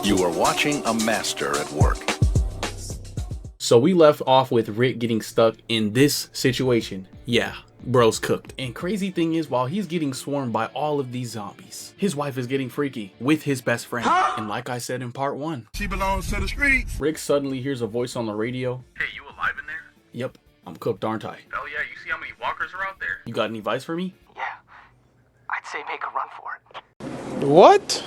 You are watching a master at work. So we left off with Rick getting stuck in this situation. Yeah, bro's cooked. And crazy thing is, while he's getting swarmed by all of these zombies, his wife is getting freaky with his best friend. And like I said in part 1, she belongs to the streets. Rick suddenly hears a voice on the radio. Hey, you alive in there? Yep, I'm cooked, aren't I? Oh yeah, you see how many walkers are out there? You got any advice for me? Yeah, I'd say make a run for it. What?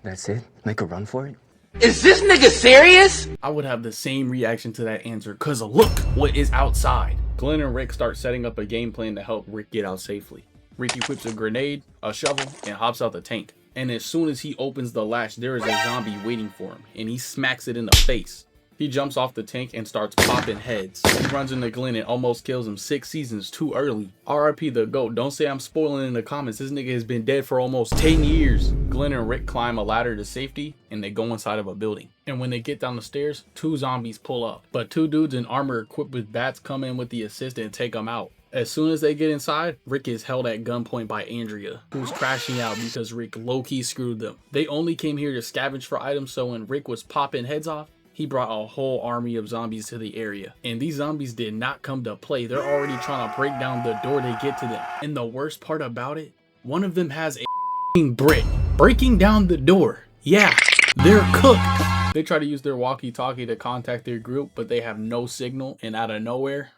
That's it? Make a run for it? Is this nigga serious? I would have the same reaction to that answer, cause look what is outside. Glenn and Rick start setting up a game plan to help Rick get out safely. Rick equips a grenade, a shovel, and hops out the tank. And as soon as he opens the latch, there is a zombie waiting for him, and he smacks it in the face. He jumps off the tank and starts popping heads. He runs into Glenn and almost kills him 6 seasons too early. RIP the GOAT. Don't say I'm spoiling in the comments. This nigga has been dead for almost 10 years. Glenn and Rick climb a ladder to safety and they go inside of a building. And when they get down the stairs, 2 zombies pull up. But 2 dudes in armor equipped with bats come in with the assist and take them out. As soon as they get inside, Rick is held at gunpoint by Andrea, who's crashing out because Rick low-key screwed them. They only came here to scavenge for items, so when Rick was popping heads off, he brought a whole army of zombies to the area. And these zombies did not come to play. They're already trying to break down the door to get to them. And the worst part about it, one of them has a brick breaking down the door. Yeah, they're cooked. They try to use their walkie-talkie to contact their group, but they have no signal, and out of nowhere,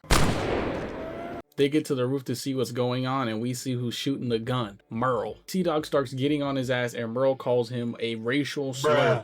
they get to the roof to see what's going on, and we see who's shooting the gun. Merle. T-Dog starts getting on his ass, and Merle calls him a racial slur.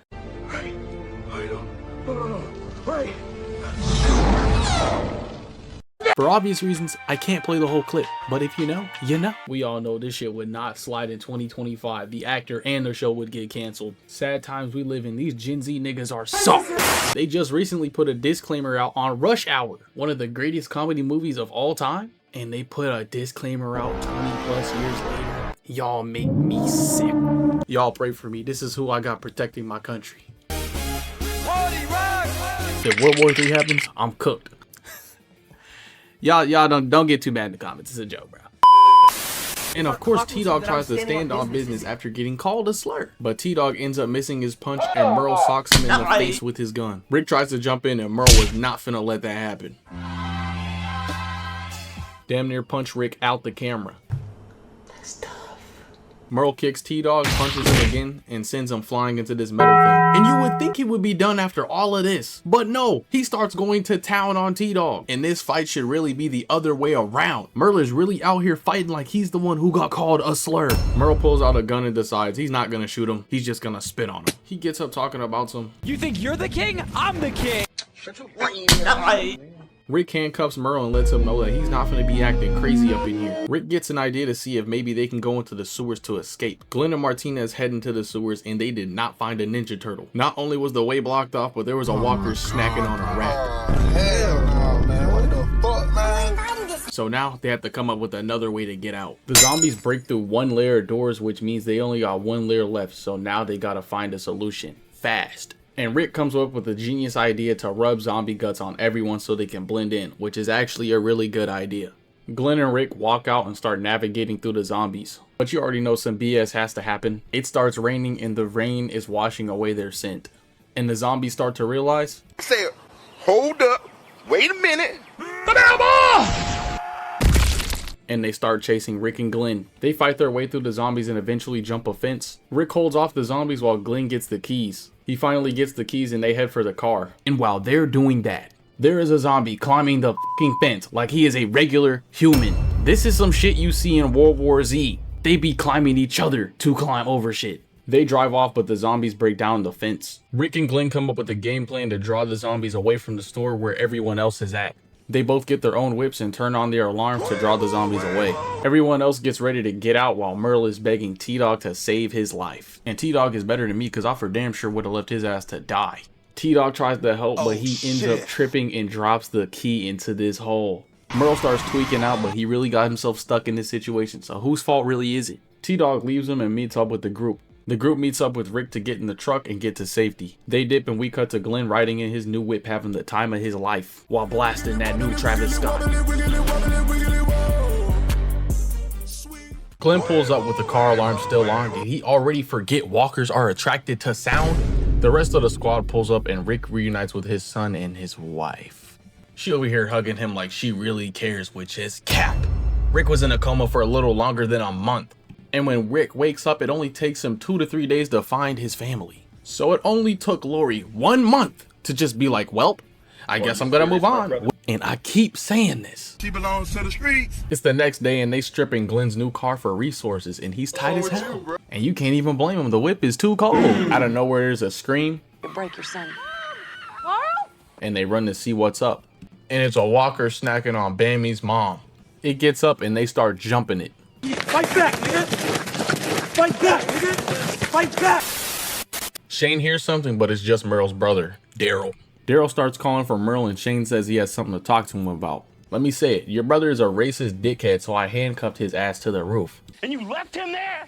For obvious reasons, I can't play the whole clip, but if you know, you know. We all know this shit would not slide in 2025. The actor and the show would get canceled. Sad times we live in. These Gen Z niggas are soft. They just recently put a disclaimer out on Rush Hour, one of the greatest comedy movies of all time, and they put a disclaimer out 20 plus years later. Y'all make me sick. Y'all pray for me. This is who I got protecting my country. If World War III happens, I'm cooked. y'all don't get too mad in the comments. It's a joke, bro. And of course, T-Dog tries to stand on business after getting called a slur. But T-Dog ends up missing his punch and Merle socks him in the face with his gun. Rick tries to jump in and Merle was not finna let that happen. Damn near punch Rick out the camera. That's tough. Merle kicks T-Dog, punches him again, and sends him flying into this metal thing. And you would think he would be done after all of this. But no, he starts going to town on T-Dog. And this fight should really be the other way around. Merle is really out here fighting like he's the one who got called a slur. Merle pulls out a gun and decides he's not gonna shoot him. He's just gonna spit on him. He gets up talking about some, You think you're the king? I'm the king. Shut your brain. Rick handcuffs Merle and lets him know that he's not going to be acting crazy up in here. Rick gets an idea to see if maybe they can go into the sewers to escape. Glenn and Martinez head into the sewers and they did not find a Ninja Turtle. Not only was the way blocked off, but there was a walker snacking on a rat. Hell no, man. What the fuck, man? So now they have to come up with another way to get out. The zombies break through 1 layer of doors, which means they only got 1 layer left. So now they got to find a solution fast. And Rick comes up with a genius idea to rub zombie guts on everyone so they can blend in, which is actually a really good idea. Glenn and Rick walk out and start navigating through the zombies. But you already know some BS has to happen. It starts raining and the rain is washing away their scent. And the zombies start to realize, Say, hold up, wait a minute. and they start chasing Rick and Glenn. They fight their way through the zombies and eventually jump a fence. Rick holds off the zombies while Glenn gets the keys. He finally gets the keys and they head for the car. And while they're doing that, there is a zombie climbing the fucking fence like he is a regular human. This is some shit you see in World War Z. They be climbing each other to climb over shit. They drive off, but the zombies break down the fence. Rick and Glenn come up with a game plan to draw the zombies away from the store where everyone else is at. They both get their own whips and turn on their alarms to draw the zombies away. Everyone else gets ready to get out while Merle is begging T-Dog to save his life. And T-Dog is better than me because I for damn sure would have left his ass to die. T-Dog tries to help, but he ends up tripping and drops the key into this hole. Merle starts tweaking out, but he really got himself stuck in this situation, so whose fault really is it? T-Dog leaves him and meets up with the group. The group meets up with Rick to get in the truck and get to safety. They dip and we cut to Glenn riding in his new whip having the time of his life while blasting that new Travis Scott. Glenn pulls up with the car alarm still on. Did he already forget walkers are attracted to sound? The rest of the squad pulls up and Rick reunites with his son and his wife. She over here hugging him like she really cares, which is cap. Rick was in a coma for a little longer than a month. And when Rick wakes up, it only takes him 2 to 3 days to find his family. So it only took Lori 1 month to just be like, welp, I guess I'm gonna move on. And I keep saying this. She belongs to the streets. It's the next day and they stripping Glenn's new car for resources and he's tight as hell. And you can't even blame him, the whip is too cold. Out of nowhere there's a scream. You break your son. And they run to see what's up. And it's a walker snacking on Bammy's mom. It gets up and they start jumping it. Fight back, nigga! Fight back, nigga! Fight back! Shane hears something, but it's just Merle's brother, Daryl. Daryl starts calling for Merle and Shane says he has something to talk to him about. Let me say it, your brother is a racist dickhead, so I handcuffed his ass to the roof. And you left him there?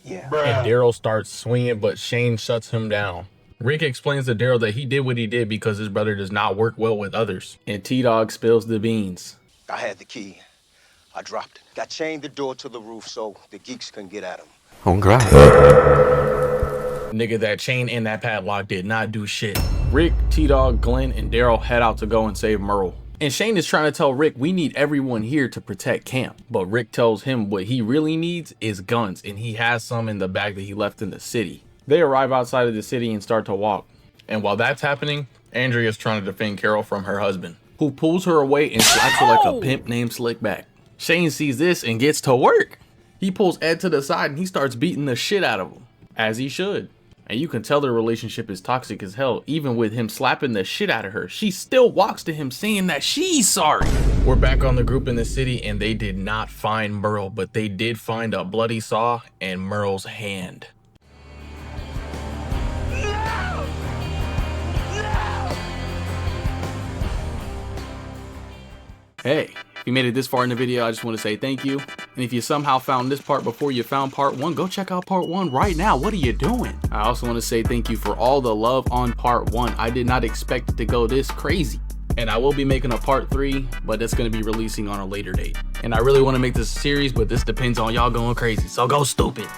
Yeah. And Daryl starts swinging, but Shane shuts him down. Rick explains to Daryl that he did what he did because his brother does not work well with others. And T-Dog spills the beans. I had the key. I dropped it. Got chained the door to the roof so the geeks couldn't get at him. Oh, God. Nigga, that chain and that padlock did not do shit. Rick, T-Dog, Glenn, and Daryl head out to go and save Merle. And Shane is trying to tell Rick we need everyone here to protect camp. But Rick tells him what he really needs is guns, and he has some in the bag that he left in the city. They arrive outside of the city and start to walk. And while that's happening, Andrea's trying to defend Carol from her husband, who pulls her away and slaps her like a pimp named Slickback. Shane sees this and gets to work. He pulls Ed to the side and he starts beating the shit out of him, as he should. And you can tell their relationship is toxic as hell. Even with him slapping the shit out of her, she still walks to him saying that she's sorry. We're back on the group in the city and they did not find Merle, but they did find a bloody saw and Merle's hand. Hey, if you made it this far in the video, I just want to say thank you. And if you somehow found this part before you found part 1, go check out part 1 right now. What are you doing? I also want to say thank you for all the love on part 1. I did not expect it to go this crazy. And I will be making a part 3, but that's going to be releasing on a later date. And I really want to make this a series, but this depends on y'all going crazy. So go stupid.